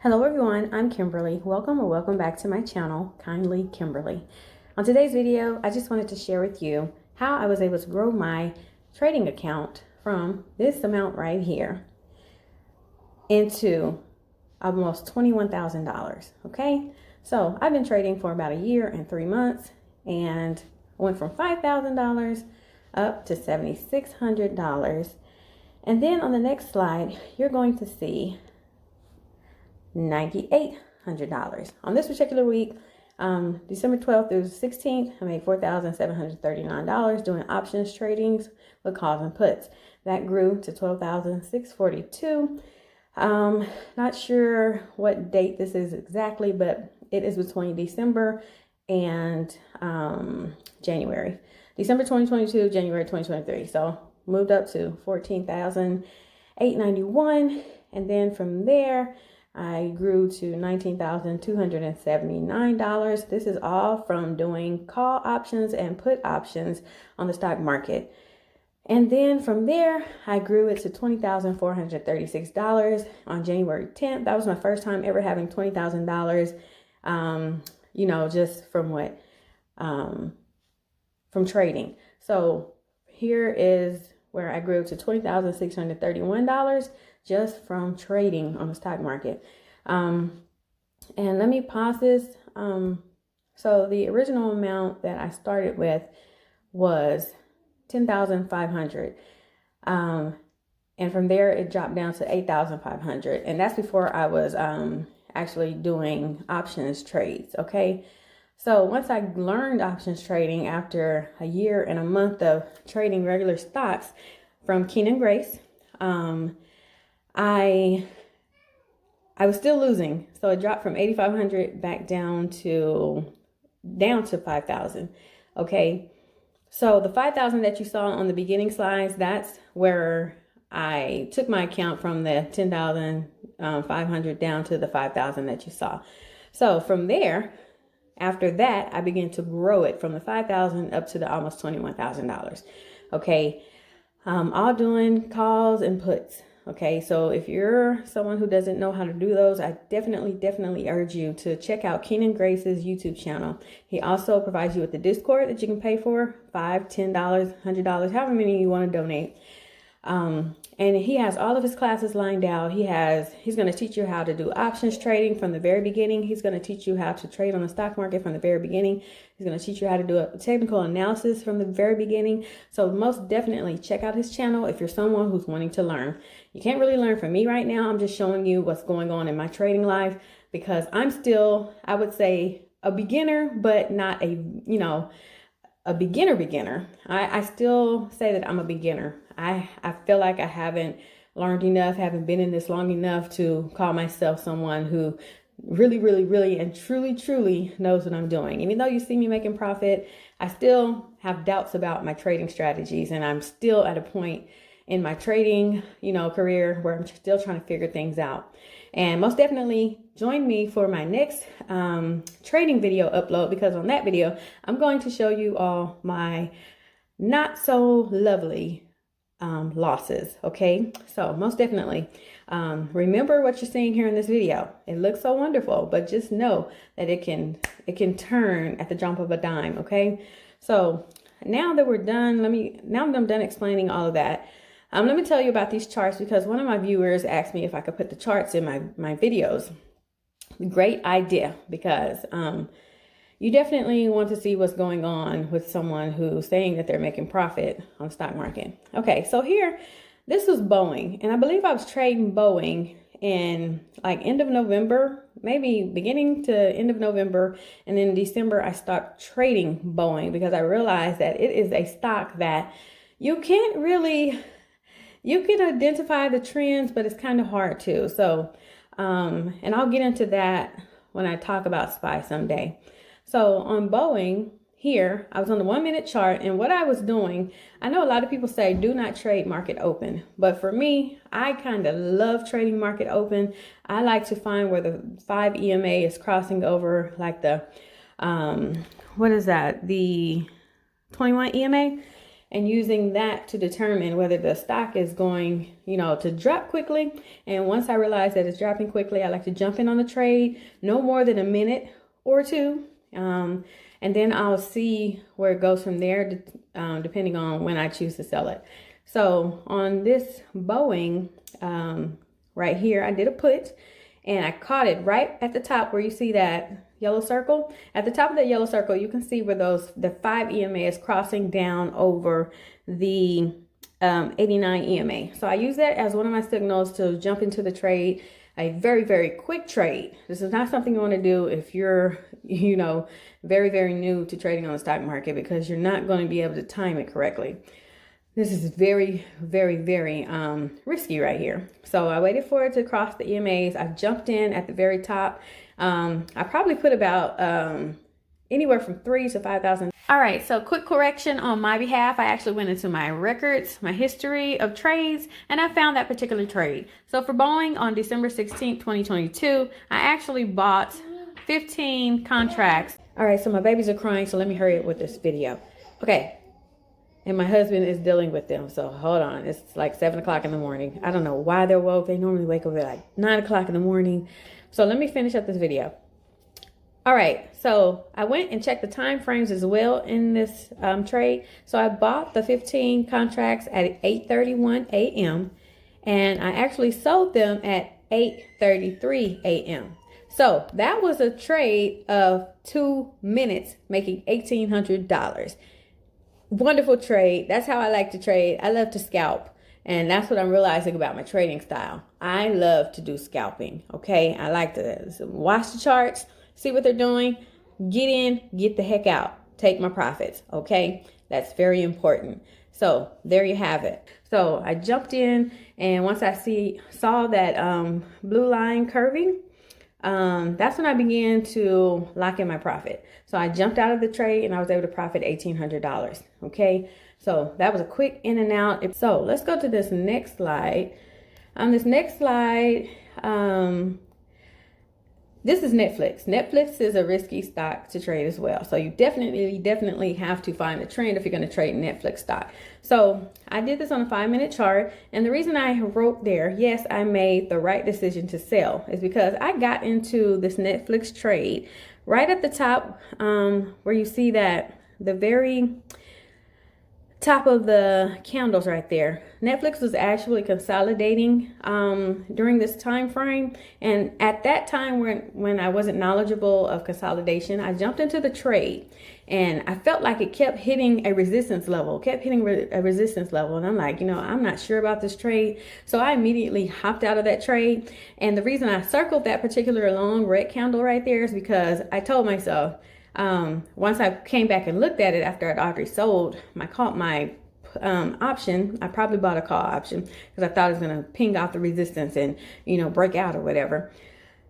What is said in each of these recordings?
Hello everyone, I'm Kimberly. Welcome or welcome back to my channel, Kindly Kimberly. On today's video, I just wanted to share with you how I was able to grow my trading account from this amount right here into almost $21,000, okay? So I've been trading for about a year and 3 months and went from $5,000 up to $7,600. And then on the next slide, you're going to see $9,800. On this particular week, December 12th through 16th, I made $4,739 doing options tradings with calls and puts. That grew to $12,642. Not sure what date this is exactly, but it is between December and January. December 2022, January 2023. So moved up to $14,891, and then from there I grew to $19,279. This is all from doing call options and put options on the stock market. And then from there, I grew it to $20,436 on January 10th. That was my first time ever having $20,000, just from from trading. So here is where I grew to $20,631 just from trading on the stock market. And let me pause this. So the original amount that I started with was $10,500. And from there it dropped down to $8,500. And that's before I was actually doing options trades. Okay. So once I learned options trading after a year and a month of trading regular stocks from Keenan Grace, I was still losing. So it dropped from 8,500 back down to 5,000. Okay. So the 5,000 that you saw on the beginning slides, that's where I took my account from the 10,500 down to the 5,000 that you saw. So from there, after that, I began to grow it from the 5,000 up to the almost $21,000. Okay. All doing calls and puts. Okay, so if you're someone who doesn't know how to do those, I definitely urge you to check out Keenan Grace's YouTube channel. He also provides you with the Discord that you can pay for $5, $10, $100, however many you want to donate. And he has all of his classes lined out. He's going to teach you how to do options trading from the very beginning. He's going to teach you how to trade on the stock market from the very beginning. He's going to teach you how to do a technical analysis from the very beginning. So most definitely check out his channel if you're someone who's wanting to learn. You can't really learn from me right now. I'm just showing you what's going on in my trading life because I'm still, I would say, a beginner, but not a beginner. I still say that I'm a beginner. I feel like I haven't learned enough, haven't been in this long enough to call myself someone who really and truly knows what I'm doing. Even though you see me making profit, I still have doubts about my trading strategies, and I'm still at a point in my trading, career where I'm still trying to figure things out. And most definitely join me for my next trading video upload, because on that video, I'm going to show you all my not so lovely losses. Okay, so most definitely remember what you're seeing here in this video. It looks so wonderful, but just know that it can turn at the drop of a dime. Okay, so now that we're done, now that I'm done explaining all of that, let me tell you about these charts, because one of my viewers asked me if I could put the charts in my videos. Great idea, because you definitely want to see what's going on with someone who's saying that they're making profit on the stock market. Okay, so here, this was Boeing, and I believe I was trading Boeing in like end of November, maybe beginning to end of November, and then in December I stopped trading Boeing because I realized that it is a stock that you can identify the trends, but it's kind of hard to. So, and I'll get into that when I talk about SPY someday. So on Boeing here, I was on the 1 minute chart, and what I was doing, I know a lot of people say do not trade market open, but for me, I kind of love trading market open. I like to find where the 5 EMA is crossing over, like the, what is that? The 21 EMA. and using that to determine whether the stock is going, to drop quickly. And once I realize that it's dropping quickly, I like to jump in on the trade, no more than a minute or two. And then I'll see where it goes from there, depending on when I choose to sell it. So on this Boeing right here, I did a put, and I caught it right at the top where you see that yellow circle. At the top of that yellow circle, you can see where the 5 EMA is crossing down over the 89 EMA. So I use that as one of my signals to jump into the trade. A very, very quick trade. This is not something you want to do if you're, very, very new to trading on the stock market, because you're not going to be able to time it correctly. This is very, very, very risky right here. So I waited for it to cross the EMAs. I jumped in at the very top. I probably put about anywhere from 3,000 to 5,000. All right, so quick correction on my behalf. I actually went into my records, my history of trades, and I found that particular trade. So for Boeing on December 16th, 2022, I actually bought 15 contracts. All right, so my babies are crying, so let me hurry up with this video. Okay. And my husband is dealing with them. So hold on. It's like 7 o'clock in the morning. I don't know why they're woke. They normally wake up at like 9 o'clock in the morning. So let me finish up this video. All right. So I went and checked the time frames as well in this trade. So I bought the 15 contracts at 8:31 a.m. and I actually sold them at 8:33 a.m. So that was a trade of 2 minutes, making $1,800. Wonderful trade. That's how I like to trade. I love to scalp. And that's what I'm realizing about my trading style. I love to do scalping. Okay. I like to watch the charts, see what they're doing, get in, get the heck out, take my profits. Okay. That's very important. So there you have it. So I jumped in, and once I saw that blue line curving, that's when I began to lock in my profit. So I jumped out of the trade and I was able to profit $1,800. Okay. So that was a quick in and out. So let's go to this next slide. On this next slide, this is Netflix. Netflix is a risky stock to trade as well. So you definitely have to find a trend if you're going to trade Netflix stock. So I did this on a 5-minute chart. And the reason I wrote there, yes, I made the right decision to sell, is because I got into this Netflix trade right at the top, where you see that the very top of the candles right there. Netflix was actually consolidating during this time frame, and at that time when I wasn't knowledgeable of consolidation, I jumped into the trade, and I felt like it kept hitting a resistance level, and I'm like, I'm not sure about this trade. So I immediately hopped out of that trade. And the reason I circled that particular long red candle right there is because I told myself, once I came back and looked at it after I'd already sold my option, I probably bought a call option because I thought it was going to ping off the resistance and, break out or whatever.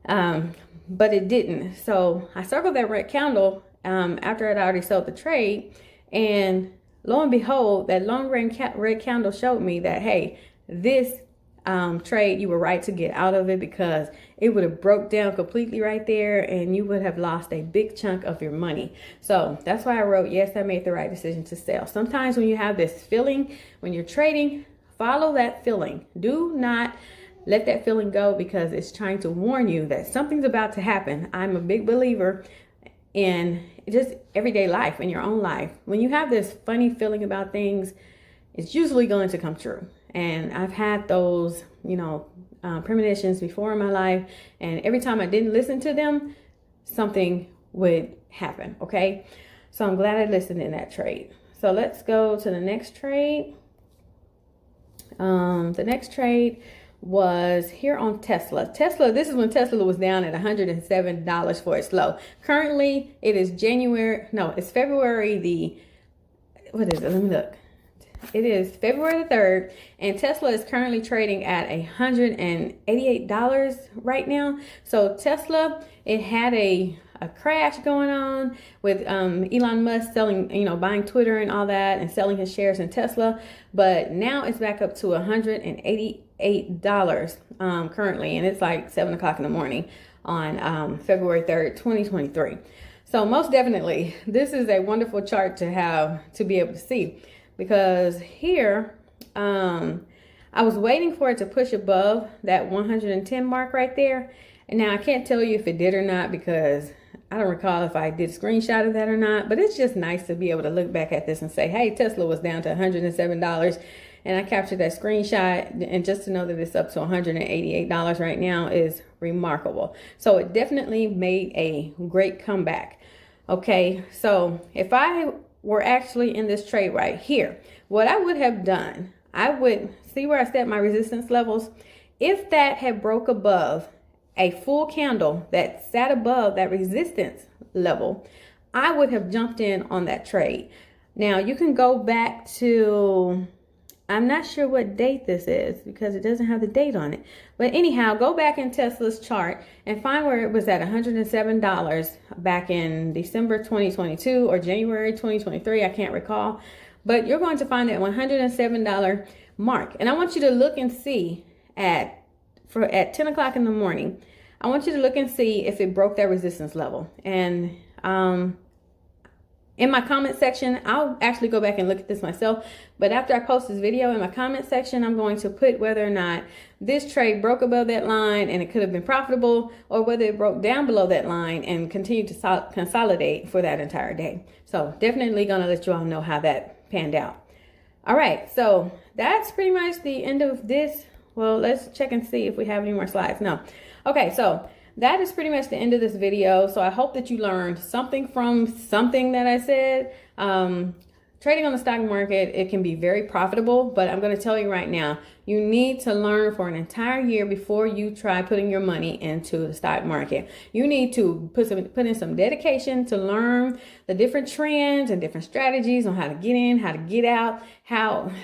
But it didn't. So I circled that red candle after I'd already sold the trade. And lo and behold, that long red candle showed me that, hey, this trade, you were right to get out of it, because it would have broke down completely right there and you would have lost a big chunk of your money. So that's why I wrote, yes, I made the right decision to sell. Sometimes when you have this feeling, when you're trading, follow that feeling. Do not let that feeling go, because it's trying to warn you that something's about to happen. I'm a big believer in just everyday life, in your own life. When you have this funny feeling about things, it's usually going to come true. And I've had those, premonitions before in my life. And every time I didn't listen to them, something would happen. Okay. So I'm glad I listened in that trade. So let's go to the next trade. The next trade was here on Tesla. This is when Tesla was down at $107 for its low. Currently, it is it's February what is it? Let me look. It is February the 3rd, and Tesla is currently trading at $188 right now. So Tesla, it had a crash going on with Elon Musk selling, buying Twitter and all that, and selling his shares in Tesla. But now it's back up to $188 currently, and it's like 7 o'clock in the morning on February 3rd, 2023. So most definitely, this is a wonderful chart to be able to see, because here, I was waiting for it to push above that 110 mark right there. And now I can't tell you if it did or not, because I don't recall if I did a screenshot of that or not, but it's just nice to be able to look back at this and say, hey, Tesla was down to $107 and I captured that screenshot, and just to know that it's up to $188 right now is remarkable. So it definitely made a great comeback. Okay, so if I were actually in this trade right here, what I would have done, I would see where I set my resistance levels. If that had broke above a full candle that sat above that resistance level, I would have jumped in on that trade. Now you can go back to, I'm not sure what date this is because it doesn't have the date on it. But anyhow, go back in Tesla's chart and find where it was at $107 back in December 2022 or January 2023. I can't recall. But you're going to find that $107 mark. And I want you to look and see at 10 o'clock in the morning. I want you to look and see if it broke that resistance level. And in my comment section, I'll actually go back and look at this myself. But after I post this video, in my comment section, I'm going to put whether or not this trade broke above that line and it could have been profitable, or whether it broke down below that line and continued to consolidate for that entire day. So definitely going to let you all know how that panned out. All right, so that's pretty much the end of this. Well, let's check and see if we have any more slides. No. Okay, so that is pretty much the end of this video. So I hope that you learned something from something that I said. Trading on the stock market, it can be very profitable, but I'm going to tell you right now, you need to learn for an entire year before you try putting your money into the stock market. You need to put in some dedication to learn the different trends and different strategies on how to get in, how to get out,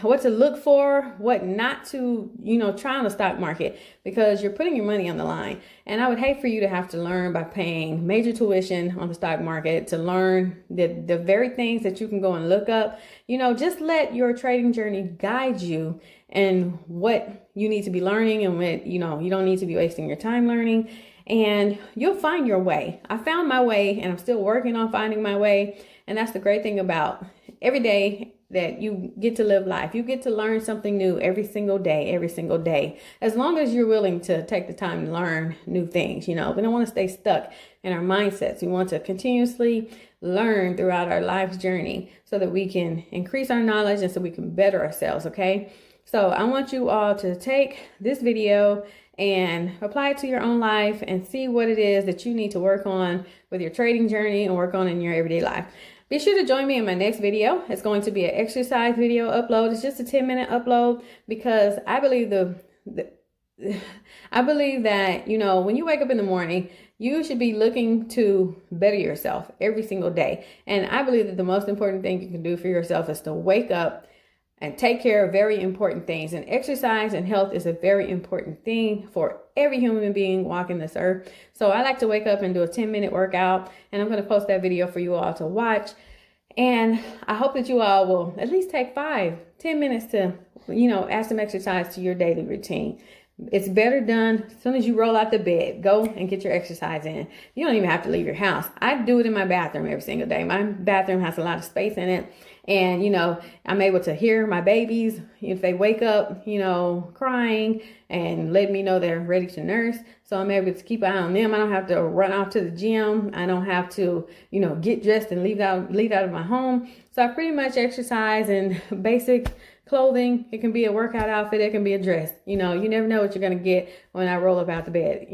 what to look for, what not to, try on the stock market, because you're putting your money on the line. And I would hate for you to have to learn by paying major tuition on the stock market to learn the very things that you can go and look up. Just let your trading journey guide you and what you need to be learning, and what, you don't need to be wasting your time learning, and you'll find your way. I found my way, and I'm still working on finding my way. And that's the great thing about every day that you get to live life. You get to learn something new every single day, as long as you're willing to take the time to learn new things. We don't want to stay stuck in our mindsets. We want to continuously learn throughout our life's journey so that we can increase our knowledge and so we can better ourselves. Okay. So I want you all to take this video and apply it to your own life and see what it is that you need to work on with your trading journey and work on in your everyday life. Be sure to join me in my next video. It's going to be an exercise video upload. It's just a 10-minute upload, because I believe I believe that, when you wake up in the morning, you should be looking to better yourself every single day. And I believe that the most important thing you can do for yourself is to wake up and take care of very important things. And exercise and health is a very important thing for every human being walking this earth. So I like to wake up and do a 10-minute workout, and I'm going to post that video for you all to watch. And I hope that you all will at least take 5-10 minutes to, add some exercise to your daily routine. It's better done as soon as you roll out the bed. Go and get your exercise in. You don't even have to leave your house. I do it in my bathroom every single day. My bathroom has a lot of space in it. And, I'm able to hear my babies if they wake up, crying, and let me know they're ready to nurse. So I'm able to keep an eye on them. I don't have to run off to the gym. I don't have to, get dressed and leave out of my home. So I pretty much exercise in basic clothing. It can be a workout outfit. It can be a dress. You never know what you're going to get when I roll up out the bed,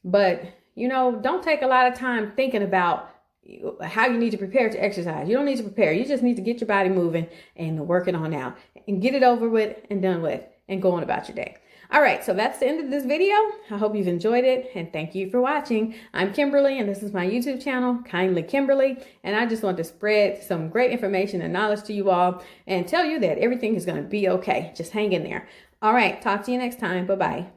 But, don't take a lot of time thinking about how you need to prepare to exercise. You don't need to prepare. You just need to get your body moving and work it on out and get it over with and done with and go on about your day. All right, so that's the end of this video. I hope you've enjoyed it, and thank you for watching. I'm Kimberly, and this is my YouTube channel, Kindly Kimberly, and I just want to spread some great information and knowledge to you all and tell you that everything is going to be okay. Just hang in there. All right, talk to you next time. Bye-bye.